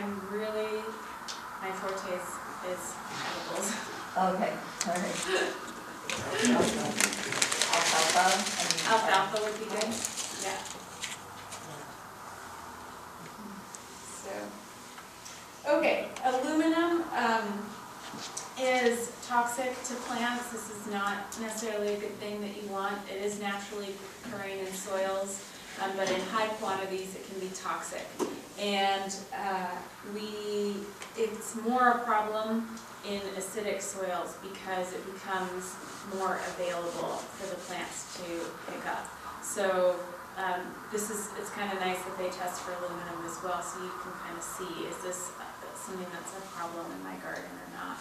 my forte is edibles. Okay, all right. Alfalfa? Alfalfa would be good, yeah. So, okay, aluminum is toxic to plants. This is not necessarily a good thing that you want. It is naturally occurring in soils, but in high quantities it can be toxic. And it's more a problem in acidic soils because it becomes more available for the plants to pick up. So it's kind of nice that they test for aluminum as well, so you can kind of see, is this something that's a problem in my garden or not?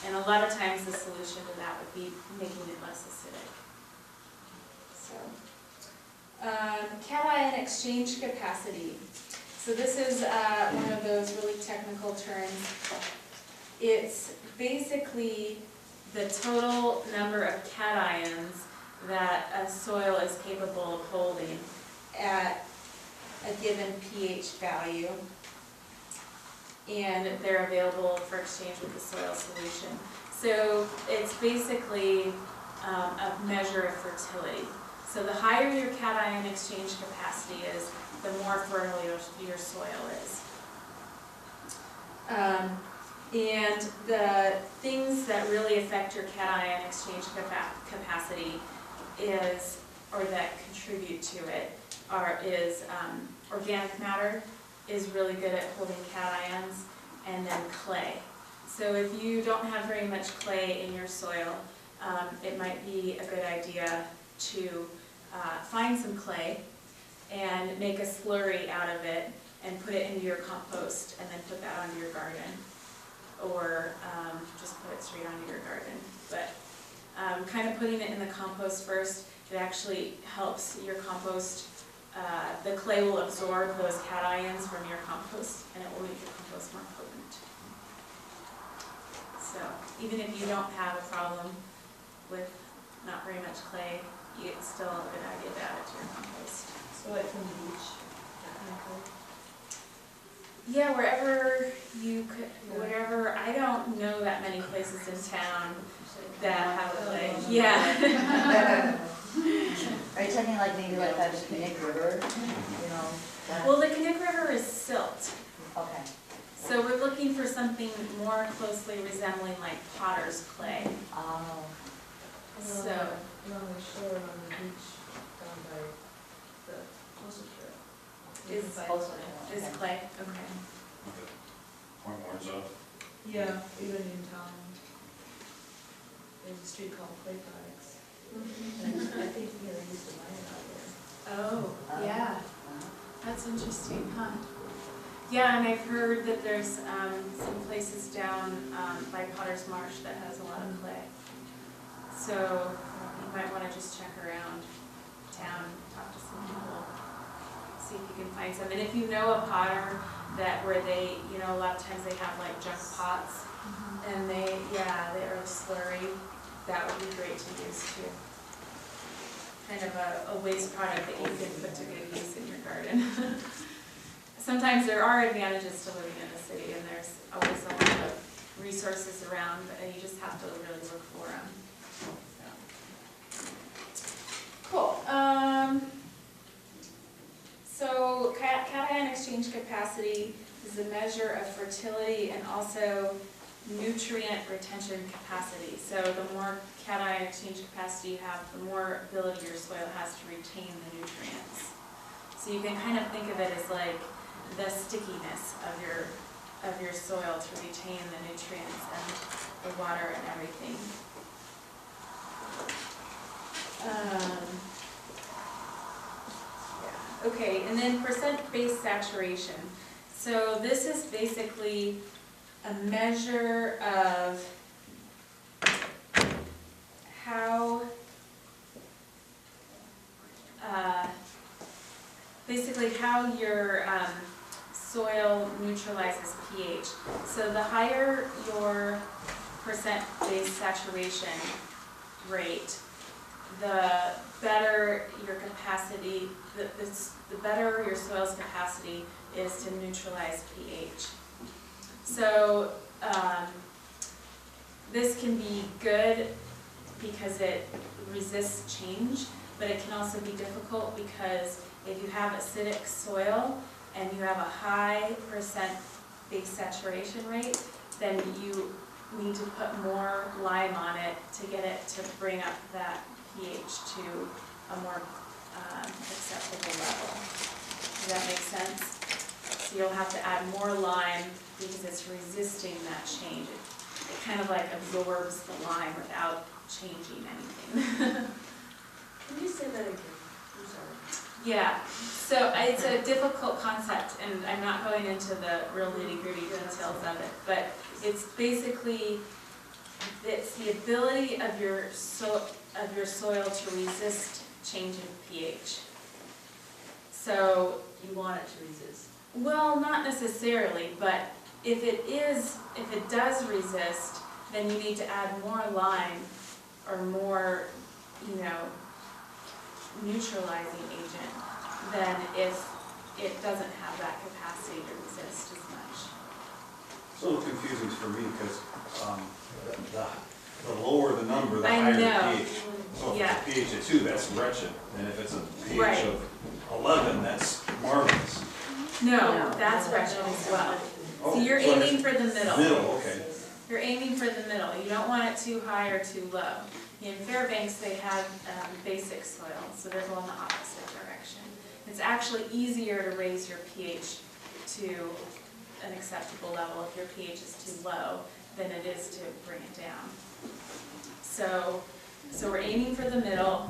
And a lot of times the solution to that would be making it less acidic. So, cation exchange capacity. So this is one of those really technical terms. It's basically the total number of cations that a soil is capable of holding at a given pH value, and they're available for exchange with the soil solution. So it's basically a measure of fertility. So the higher your cation exchange capacity is, the more fertile your soil is. And the things that really affect your cation exchange capacity or that contribute to it is organic matter is really good at holding cations, and then clay. So if you don't have very much clay in your soil, it might be a good idea to find some clay and make a slurry out of it and put it into your compost, and then put that onto your garden, or just put it straight onto your garden. But kind of putting it in the compost first, it actually helps your compost. The clay will absorb those cations from your compost, and it will make your compost more potent. So even if you don't have a problem with not very much clay, it's still a good idea to add it to your compost. So like from the beach, that kind of clay? Yeah, wherever you could, whatever. I don't know that many places in town that have a clay. Yeah. Are you talking like maybe like by the Connect River, you know? that- Well, the Connect River is silt. Okay. So we're looking for something more closely resembling like potter's clay. Oh, So, Along the shore on the beach down by the coastal trail. You can Is- find also, clay. is okay. clay, okay. Point warns up. Yeah, even in town. There's a street called Clay Products. And I think they used to mine it out there. Oh, yeah, that's interesting, huh? Yeah, and I've heard that there's some places down by Potter's Marsh that has a lot of clay. So you might want to just check around town, talk to some people, see if you can find some. And if you know a potter where they, a lot of times they have like junk pots, and they are slurry, that would be great to use too. Kind of a waste product that you can put to good use in your garden. Sometimes there are advantages to living in the city, and there's always a lot of resources around, but you just have to really look for them. So. Cool. So cation exchange capacity is a measure of fertility and also nutrient retention capacity. So the more cation exchange capacity you have, the more ability your soil has to retain the nutrients. So you can kind of think of it as like the stickiness of your soil to retain the nutrients and the water and everything. Okay, and then percent-based saturation. So this is basically a measure of how your soil neutralizes pH. So the higher your percent-based saturation rate, the better your capacity, the better your soil's capacity is to neutralize pH. So, this can be good because it resists change, but it can also be difficult because if you have acidic soil and you have a high percent base saturation rate, then you need to put more lime on it to get it to bring up that pH to a more acceptable level. Does that make sense? So you'll have to add more lime because it's resisting that change. It kind of like absorbs the lime without changing anything. Can you say that again? I'm sorry. Yeah, so it's a difficult concept, and I'm not going into the real nitty-gritty details of it, but it's basically, it's the ability of your soil to resist change in pH. So, You want it to resist. well, not necessarily, but if it does resist, then you need to add more lime or more, neutralizing agent than if it doesn't have that capacity to resist as much. It's a little confusing for me, because, the lower the number, the I higher the know. pH. So if Yeah. it's a pH of 2, that's wretched, and if it's a pH Right. of 11, that's marvelous. No, that's wretched as well. Oh, So you're so it's aiming for the middle. Middle, okay. You're aiming for the middle. You don't want it too high or too low. In Fairbanks, they have basic soil, so they're going the opposite direction. It's actually easier to raise your pH to an acceptable level if your pH is too low than it is to bring it down. So we're aiming for the middle,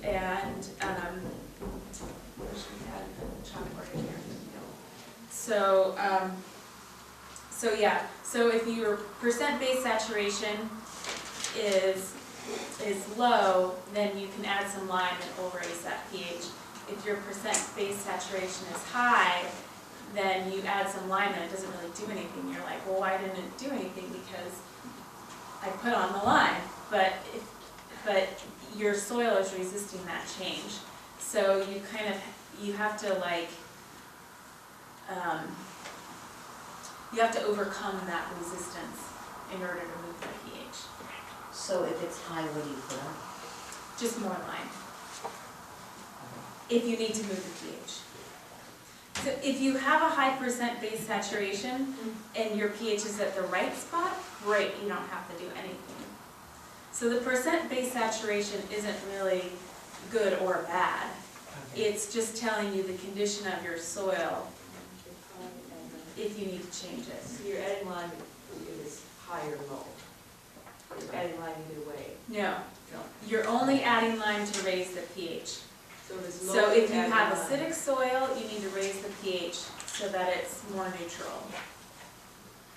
and wish we had chalkboard in here. So if your percent base saturation is low, then you can add some lime and it'll raise that pH. If your percent base saturation is high, then you add some lime and it doesn't really do anything. You're like, well, why didn't it do anything? Because I put on the lime, but your soil is resisting that change. So you have to you have to overcome that resistance in order to move the pH. So if it's high, what do you put on? Just more lime. If you need to move the pH. So if you have a high percent base saturation and your pH is at the right spot, great, you don't have to do anything. So the percent base saturation isn't really good or bad. It's just telling you the condition of your soil if you need to change it. So you're adding lime, it is high or low. You're adding lime either way. No, No. you're only adding lime to raise the pH. So if it's low. So if you add have lime. acidic soil, you need to raise the pH so that it's more neutral.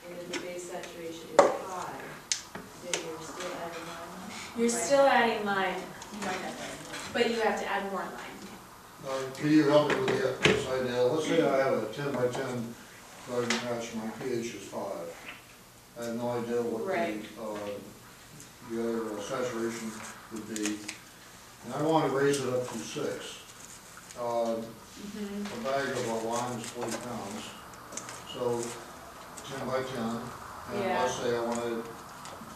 And if the base saturation is high, then you're still adding lime? You're Right. still adding lime, but you have to add more lime. Can you help me with this idea? Let's say I have a 10 by 10 garden patch, my pH is 5. I have no idea what Right. the other saturation would be. And I want to raise it up to 6. A bag of lime is 40 pounds, so 10 by 10. And Yeah. let's say I wanted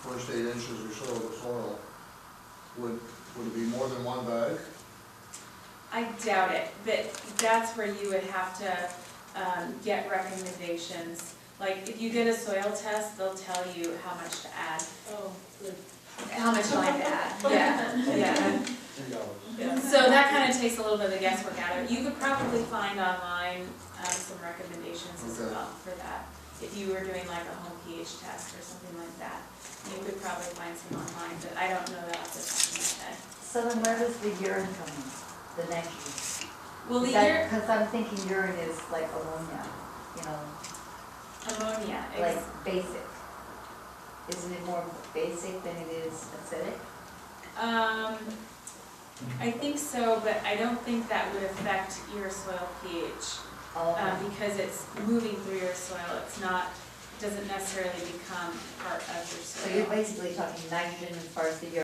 first 8 inches or so of the soil. Would it be more than one bag? I doubt it, but that's where you would have to get recommendations. Like, if you get a soil test, they'll tell you how much to add, Oh, good. how much lime to add. Yeah. Yeah. So that kind of takes a little bit of guesswork out of it. You could probably find online some recommendations as Okay. well for that. If you were doing like a home pH test or something like that, you could probably find some online, but I don't know that off the top of my head. So then where does the urine come in, the nitrogen? Well, the year, Because I'm thinking urine is like ammonia, ammonia, like basic. Isn't it more basic than it is acidic? I think so, but I don't think that would affect your soil pH. Because it's moving through your soil, doesn't necessarily become part of your soil. So you're basically talking nitrogen as far as the urine.